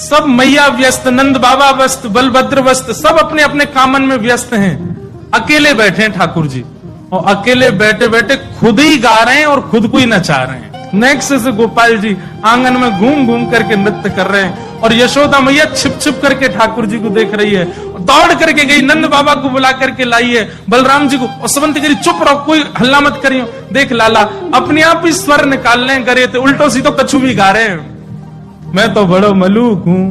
सब मैया व्यस्त, नंद बाबा व्यस्त, बलभद्र व्यस्त, सब अपने अपने कामन में व्यस्त हैं। अकेले बैठे हैं ठाकुर जी, और अकेले बैठे बैठे खुद ही गा रहे हैं और खुद को ही नचा रहे हैं। नेक्स्ट से गोपाल जी आंगन में घूम घूम करके नृत्य कर रहे हैं, और यशोदा मैया छिप छिप करके ठाकुर जी को देख रही है, दौड़ करके गई, नंद बाबा को बुला करके लाई है, बलराम जी को, और समंत करी चुप रहो, कोई हल्ला मत करियो। देख लाला अपने आप ही स्वर निकाल रहे हैं, गरे थे उल्टो सीधो कछु भी गा रहे हैं। मैं तो बड़ो मलूक हूं,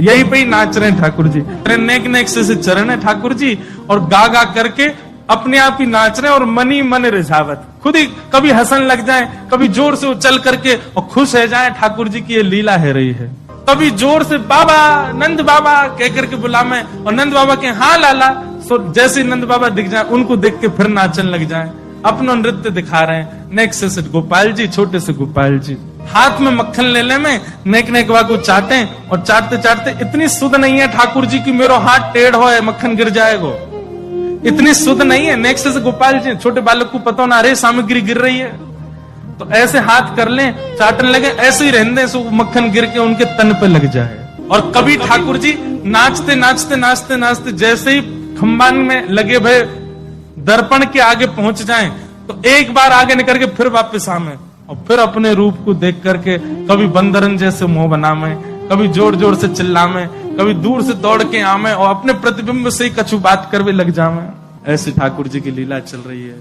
यही पे ही नाच रहे हैं ठाकुर जी। नेक नेक से चरण है ठाकुर जी, और गा गा करके अपने आप ही नाच रहे हैं, और मनी मन रिझावत, खुद ही कभी हंसन लग जाए, कभी जोर से उछल करके और खुश हो जाए ठाकुर जी की ये लीला है रही है। कभी जोर से बाबा, नंद बाबा कह करके बुलावे, और नंद बाबा के हाँ लाला, सो जैसे नंद बाबा दिख जाए उनको देख के फिर नाचन लग जाए, अपना नृत्य दिखा रहे हैं। नेक्स्ट से गोपाल जी, छोटे से गोपाल जी हाथ में मक्खन लेने में नेक नेक को चाटे, और चाटते चाटते इतनी सुध नहीं है ठाकुर जी की मेरो हाथ टेढ़ हो है मक्खन गिर जाएगा, इतनी सुध नहीं है। नेक्स्ट से गोपाल जी, छोटे बालक को पता ना, अरे सामग्री गिर रही है, तो ऐसे हाथ कर लें, चाटने लगे, ऐसे ही रहने से मक्खन गिर के उनके तन पे लग जाए। और कभी ठाकुर जी नाचते नाचते नाचते नाचते जैसे ही खंबान में लगे भय दर्पण के आगे पहुंच जाएं, तो एक बार आगे निकल के फिर वापस आवे, और फिर अपने रूप को देख करके कभी बंदरन जैसे मुंह बनावे, कभी जोर जोर से चिल्लावे, कभी दूर से दौड़ के आवे, और अपने प्रतिबिंब से ही कछु बात करवे लग जावे। ऐसी ठाकुर जी की लीला चल रही है।